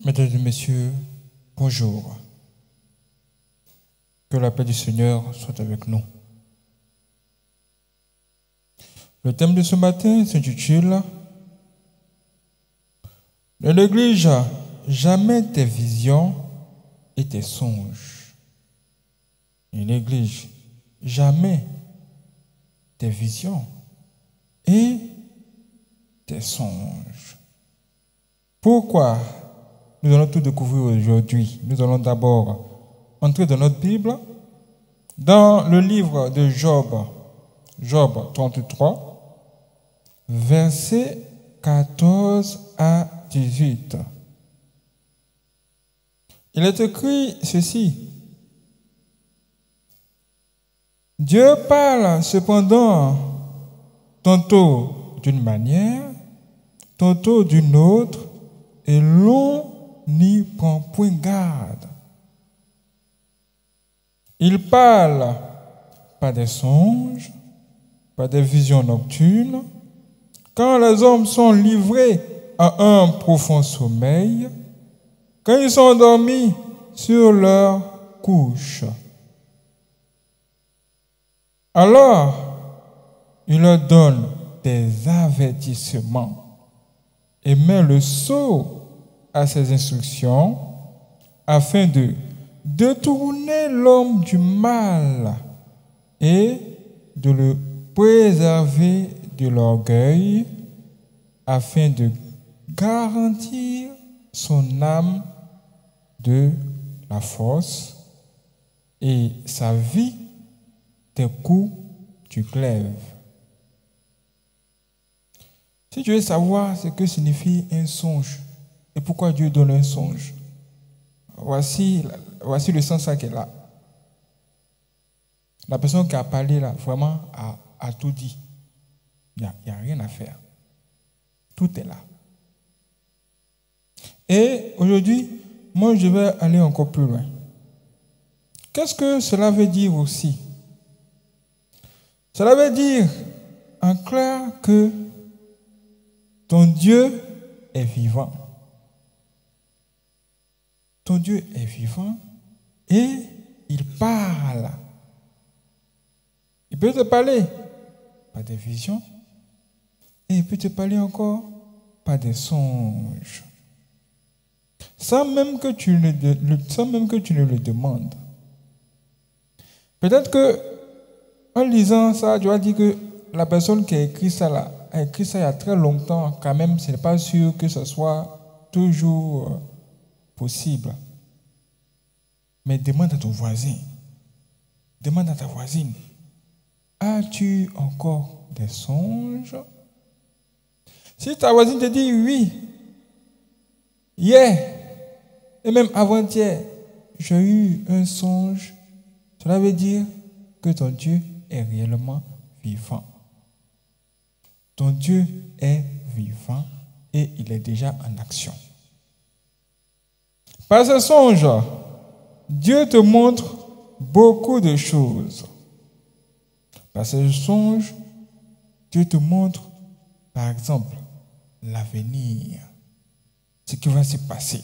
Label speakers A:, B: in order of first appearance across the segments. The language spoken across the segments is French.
A: Mesdames et messieurs, bonjour. Que la paix du Seigneur soit avec nous. Le thème de ce matin s'intitule « Ne néglige jamais tes visions et tes songes. » Ne néglige jamais tes visions et tes songes. Pourquoi nous allons tout découvrir aujourd'hui? Nous allons d'abord entrer dans notre Bible, dans le livre de Job, Job 33, versets 14 à 18. Il est écrit ceci. Dieu parle cependant tantôt d'une manière, tantôt d'une autre, et l'on n'y prend point garde. Il parle pas des songes, pas des visions nocturnes, quand les hommes sont livrés à un profond sommeil, quand ils sont endormis sur leur couche. Alors, il leur donne des avertissements et met le sceau à ses instructions afin de détourner l'homme du mal et de le préserver de l'orgueil afin de garantir son âme de la force et sa vie des coups du glaive. Si tu veux savoir ce que signifie un songe et pourquoi Dieu donne un songe, voici le sens qui est là. La personne qui a parlé là, vraiment, a tout dit. Il n'y a rien à faire. Tout est là. Et aujourd'hui, moi, je vais aller encore plus loin. Qu'est-ce que cela veut dire aussi? Cela veut dire, en clair, que ton Dieu est vivant. Ton Dieu est vivant et il parle. Il peut te parler par des visions et il peut te parler encore par des songes. Sans même que tu ne le demandes. Peut-être que en lisant ça, tu vas dire que la personne qui a écrit ça là, a écrit ça il y a très longtemps, quand même, ce n'est pas sûr que ce soit toujours possible. Mais demande à ton voisin, demande à ta voisine, as-tu encore des songes? Si ta voisine te dit oui, hier, et même avant-hier, j'ai eu un songe, cela veut dire que ton Dieu est réellement vivant. Ton Dieu est vivant et il est déjà en action. Par ce songe, Dieu te montre beaucoup de choses. Par ce songe, Dieu te montre, par exemple, l'avenir, ce qui va se passer,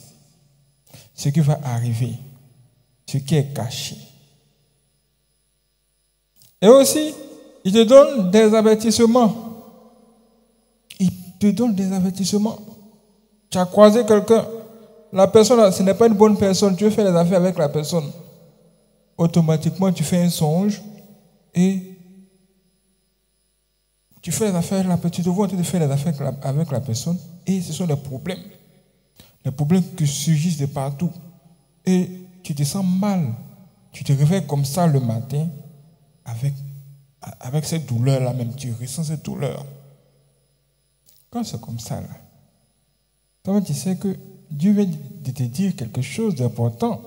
A: ce qui va arriver, ce qui est caché. Et aussi, il te donne des avertissements. Il te donne des avertissements. Tu as croisé quelqu'un, la personne, ce n'est pas une bonne personne, tu veux faire des affaires avec la personne. Automatiquement, tu fais un songe et tu fais les affaires avec la personne, tu te vois en train de faire les affaires avec la personne et ce sont des problèmes. Les problèmes qui surgissent de partout. Et tu te sens mal. Tu te réveilles comme ça le matin avec cette douleur-là même. Tu ressens cette douleur. Quand c'est comme ça, là, toi, tu sais que Dieu vient de te dire quelque chose d'important.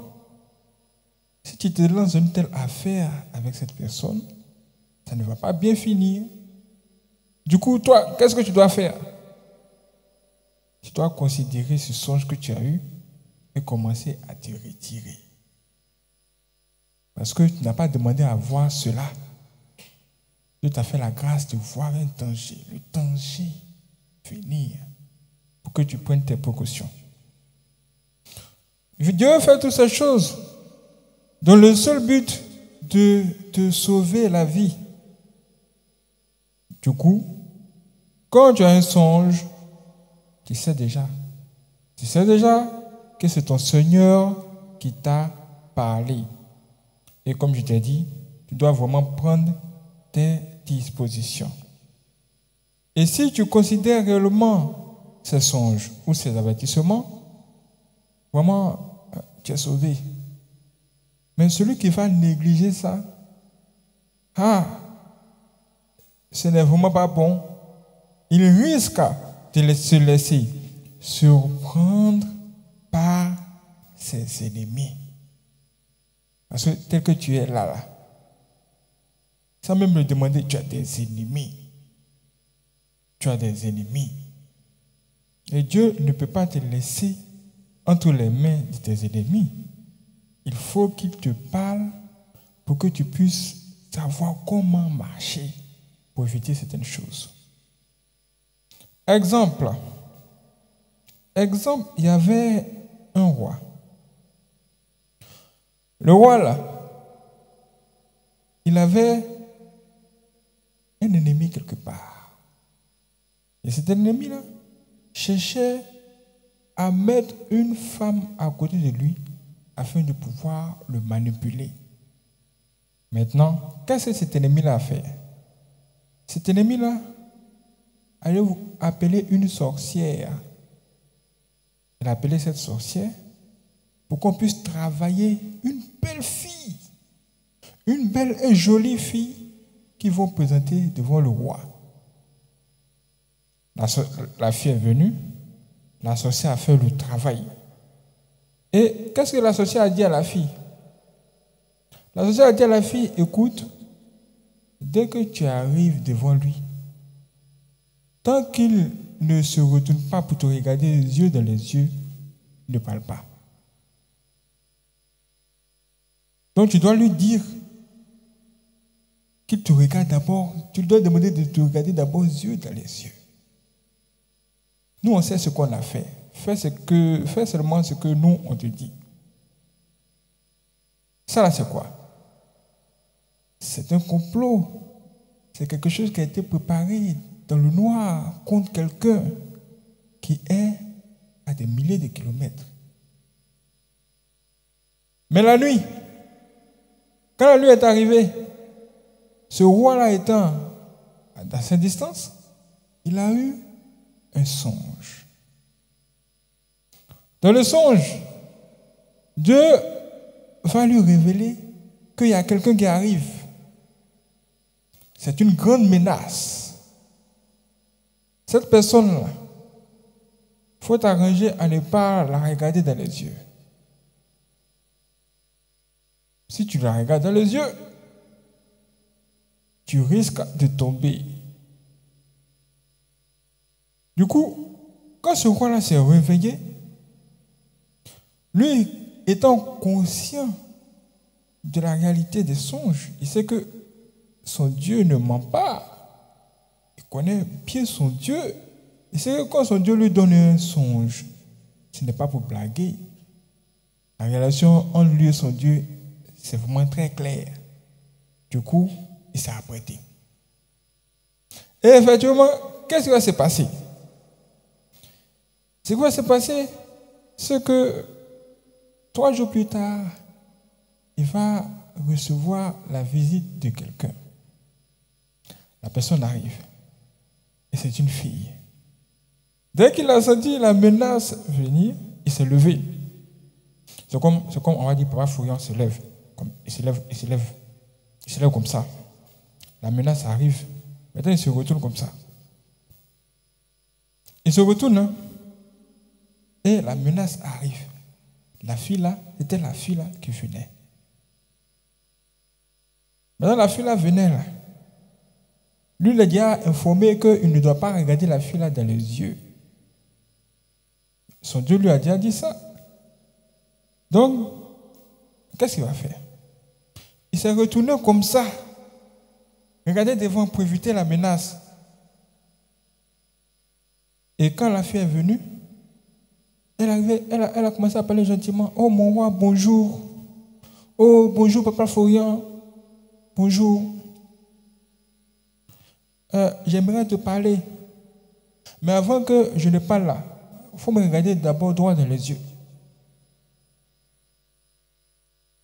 A: Si tu te lances une telle affaire avec cette personne, ça ne va pas bien finir. Du coup, toi, qu'est-ce que tu dois faire? Tu dois considérer ce songe que tu as eu et commencer à te retirer. Parce que tu n'as pas demandé à voir cela. Dieu t'a fait la grâce de voir un danger, le danger venir, pour que tu prennes tes précautions. Dieu fait toutes ces choses dans le seul but de te sauver la vie. Du coup, quand tu as un songe, tu sais déjà que c'est ton Seigneur qui t'a parlé. Et comme je t'ai dit, tu dois vraiment prendre tes dispositions. Et si tu considères réellement ces songes ou ces avertissements, vraiment, tu es sauvé. Mais celui qui va négliger ça, ce n'est vraiment pas bon. Il risque de se laisser surprendre par ses ennemis. Parce que tel que tu es là, sans même le demander, tu as des ennemis. Tu as des ennemis. Et Dieu ne peut pas te laisser entre les mains de tes ennemis. Il faut qu'il te parle pour que tu puisses savoir comment marcher pour éviter certaines choses. Exemple, il y avait un roi. Le roi là, il avait un ennemi quelque part. Et cet ennemi-là cherchait à mettre une femme à côté de lui afin de pouvoir le manipuler. Maintenant, qu'est-ce que cet ennemi-là a fait? Cet ennemi-là allait appeler une sorcière. Il a appelé cette sorcière pour qu'on puisse travailler une belle fille, une belle et jolie fille qu'ils vont présenter devant le roi. La fille est venue, la sorcière a fait le travail. Et qu'est-ce que la sorcière a dit à la fille? La sorcière a dit à la fille, écoute, dès que tu arrives devant lui, tant qu'il ne se retourne pas pour te regarder les yeux dans les yeux, ne parle pas. Donc tu dois lui dire qu'il te regarde d'abord, tu dois demander de te regarder d'abord les yeux dans les yeux. Nous, on sait ce qu'on a fait. Fais seulement ce que nous, on te dit. Ça là, c'est quoi? C'est un complot. C'est quelque chose qui a été préparé dans le noir contre quelqu'un qui est à des milliers de kilomètres. Mais la nuit, quand la nuit est arrivée, ce roi-là étant à cette distance, il a eu un songe. Dans le songe, Dieu va lui révéler qu'il y a quelqu'un qui arrive. C'est une grande menace. Cette personne-là, il faut t'arranger à ne pas la regarder dans les yeux. Si tu la regardes dans les yeux, tu risques de tomber. Du coup, quand ce roi-là s'est réveillé, lui étant conscient de la réalité des songes, il sait que son Dieu ne ment pas. Il connaît bien son Dieu. Il sait que quand son Dieu lui donne un songe, ce n'est pas pour blaguer. La relation entre lui et son Dieu, c'est vraiment très clair. Du coup, il s'est apprêté. Et effectivement, qu'est-ce qui va se passer? Ce qui va se passer, c'est que 3 jours plus tard, il va recevoir la visite de quelqu'un. La personne arrive. Et c'est une fille. Dès qu'il a senti la menace venir, il s'est levé. C'est comme on va dire, Papa Fourion se lève. Il se lève comme ça. La menace arrive. Maintenant, il se retourne comme ça. Il se retourne, hein? Et la menace arrive. La fille là, c'était la fille là qui venait. Maintenant, la fille là venait là. Lui, il a déjà informé qu'il ne doit pas regarder la fille là dans les yeux. Son Dieu lui a déjà dit ça. Donc, qu'est-ce qu'il va faire? Il s'est retourné comme ça. Regardez devant pour éviter la menace. Et quand la fille est venue, Elle est arrivée, elle a commencé à parler gentiment. Oh mon roi, bonjour. Oh, bonjour, papa Florian. Bonjour. J'aimerais te parler. Mais avant que je ne parle là, il faut me regarder d'abord droit dans les yeux.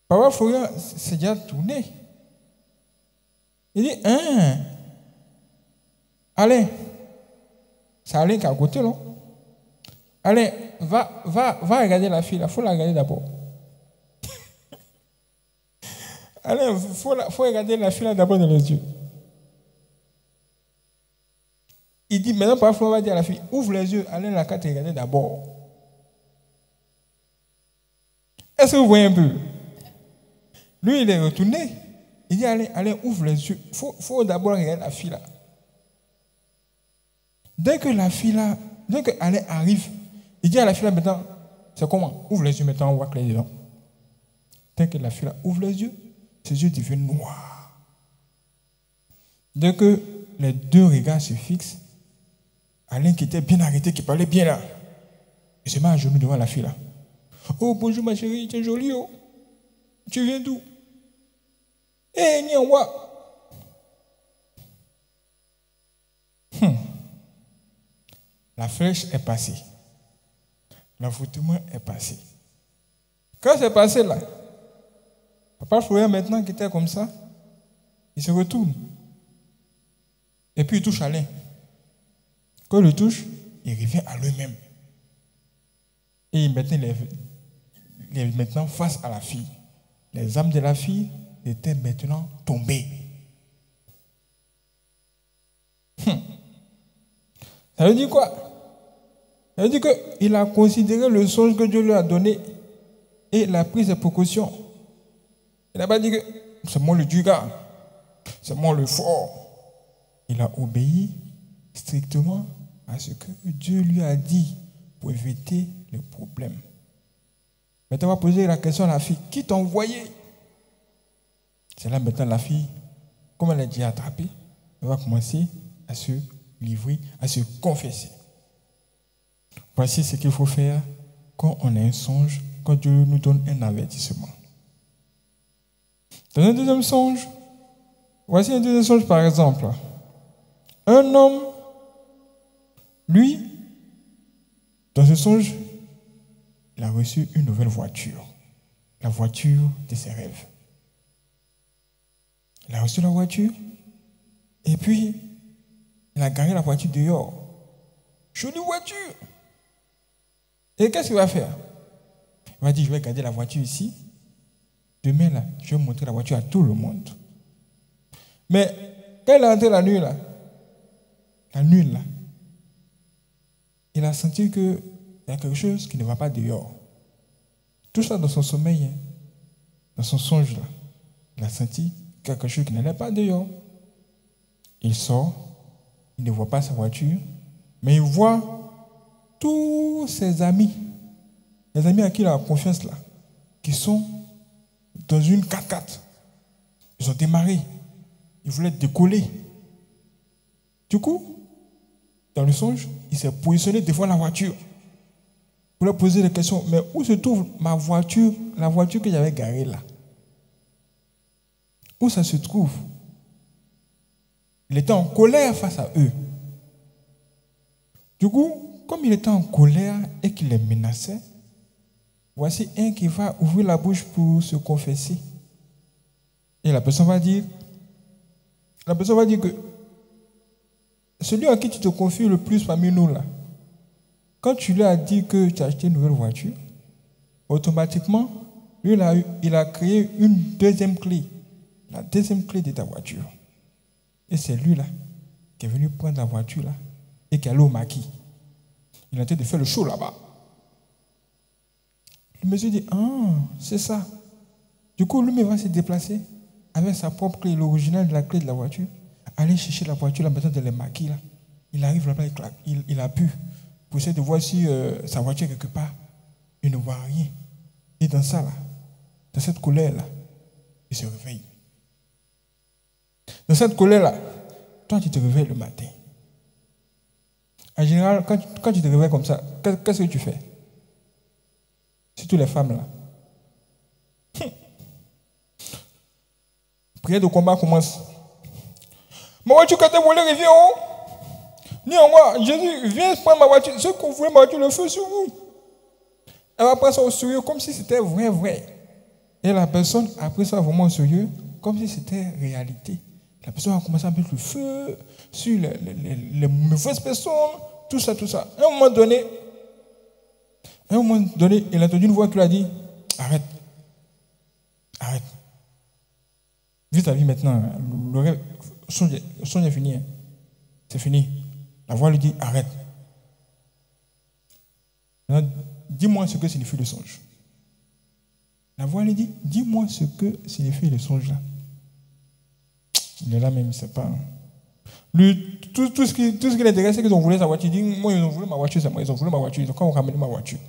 A: Papa Florian s'est déjà tourné. Il dit, hein? Allez. C'est Alain qui est à côté, non? Allez, va regarder la fille là. Il faut la regarder d'abord. Allez, il faut regarder la fille là d'abord dans les yeux. Il dit, maintenant, parfois, on va dire à la fille, ouvre les yeux, allez la carte et regardez d'abord. Est-ce que vous voyez un peu? Lui, il est retourné. Il dit, allez, ouvre les yeux. Il faut d'abord regarder la fille là. Dès que Alain arrive, il dit à la fille là maintenant, c'est comment? Ouvre les yeux maintenant, on voit que les dedans. Dès que la fille là ouvre les yeux, ses yeux deviennent noirs. Dès que les deux regards se fixent, Alain qui était bien arrêté, qui parlait bien là, il se met à genoux devant la fille là. Oh bonjour ma chérie, tu es jolie oh. Tu viens d'où? Eh Nyanwa. La flèche est passée. L'envoûtement est passé. Quand c'est passé là, papa Florian maintenant qui était comme ça, il se retourne. Et puis il touche Alain. Quand il le touche, il revient à lui-même. Et maintenant, il est maintenant face à la fille. Les âmes de la fille étaient maintenant tombées. Ça veut dire quoi? Ça veut dire qu'il a considéré le songe que Dieu lui a donné et il a pris ses précautions. Il n'a pas dit que c'est moi le Dieu-gars, c'est moi le fort. Il a obéi strictement à ce que Dieu lui a dit pour éviter les problèmes. Maintenant, on va poser la question à la fille. Qui t'a envoyé? C'est là maintenant la fille, comme elle est déjà attrapée, elle va commencer à se livrer, à se confesser. Voici ce qu'il faut faire quand on a un songe, quand Dieu nous donne un avertissement. Dans un deuxième songe, voici un deuxième songe par exemple. Un homme, lui, dans ce songe, il a reçu une nouvelle voiture. La voiture de ses rêves. Il a reçu la voiture et puis il a garé la voiture dehors. Jolie voiture. Et qu'est-ce qu'il va faire? Il va dire, je vais garder la voiture ici. Demain, là, je vais montrer la voiture à tout le monde. Mais quand il est rentré la nuit, là, il a senti qu'il y a quelque chose qui ne va pas dehors. Tout ça dans son sommeil, hein, dans son songe, là, il a senti quelque chose qui n'allait pas dehors. Il sort, il ne voit pas sa voiture, mais il voit tous ses amis, les amis à qui il a confiance là, qui sont dans une 4x4. Ils ont démarré, ils voulaient décoller. Du coup, dans le songe, il s'est positionné devant la voiture. Pour leur poser des questions, mais où se trouve ma voiture, la voiture que j'avais garée là? Où ça se trouve? Il était en colère face à eux. Du coup, comme il était en colère et qu'il les menaçait, voici un qui va ouvrir la bouche pour se confesser. Et la personne va dire que celui à qui tu te confies le plus parmi nous là, quand tu lui as dit que tu as acheté une nouvelle voiture, automatiquement, lui il a créé une deuxième clé, la deuxième clé de ta voiture. Et c'est lui là qui est venu prendre la voiture là et qui est allé au maquis. Il a été de faire le show là-bas. Le monsieur dit, ah, c'est ça. Du coup, lui, il va se déplacer avec sa propre clé, l'original de la clé de la voiture, aller chercher la voiture là, maintenant dans les maquis là. Il arrive là-bas, il a pu pour essayer de voir si sa voiture est quelque part. Il ne voit rien. Et dans ça là, dans cette colère là, il se réveille. Dans cette colère là, toi tu te réveilles le matin. En général, quand tu te réveilles comme ça, qu'est-ce que tu fais? Surtout les femmes là. Prière de combat commence. Ma voiture, quand elle volée, revient en haut. Ni en moi, Jésus, viens prendre ma voiture. Ce que vous voulez, ma voiture, le feu sur vous. Elle va prendre ça au sérieux comme si c'était vrai. Et la personne a pris ça vraiment au sérieux comme si c'était réalité. La personne a commencé à mettre le feu sur les mauvaises personnes, tout ça. À un moment donné, il a entendu une voix qui lui a dit, arrête. Vis ta vie maintenant. Le rêve, le songe est fini. C'est fini. La voix lui dit, arrête. Maintenant, dis-moi ce que signifie le songe. La voix lui dit, dis-moi ce que signifie le songe là. Il est là même, c'est pas. Lui, tout ce qui l'intéresse, c'est qu'ils ont voulu sa voiture. Il dit, moi, ils ont voulu ma voiture, c'est moi. Ils ont voulu ma voiture. Ils ont quand ramené ma voiture.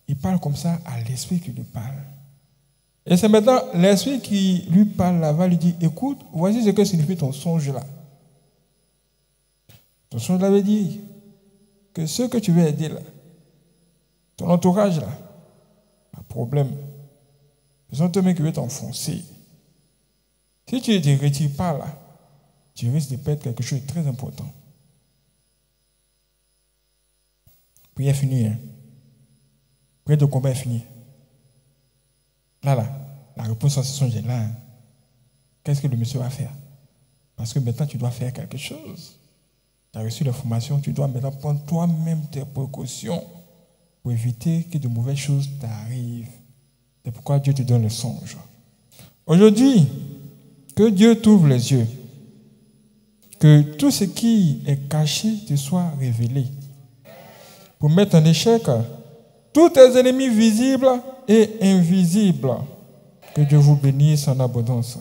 A: Il parle comme ça à l'esprit qui lui parle. Et c'est maintenant l'esprit qui lui parle là, va lui dire, écoute, voici ce que signifie ton songe là. Ton songe là veut dire que ceux que tu veux aider là, ton entourage là, un problème. Ce sont eux-mêmes qui veulent t'enfoncer. Si tu ne te retires pas là, tu risques de perdre quelque chose de très important. Prière finie. Prière de combat est finie. Là, la réponse à ce songe est là. Qu'est-ce que le monsieur va faire? Parce que maintenant, tu dois faire quelque chose. Tu as reçu l'information, tu dois maintenant prendre toi-même tes précautions pour éviter que de mauvaises choses t'arrivent. C'est pourquoi Dieu te donne le songe. Aujourd'hui, que Dieu t'ouvre les yeux. Que tout ce qui est caché te soit révélé. Pour mettre en échec tous tes ennemis visibles et invisibles. Que Dieu vous bénisse en abondance.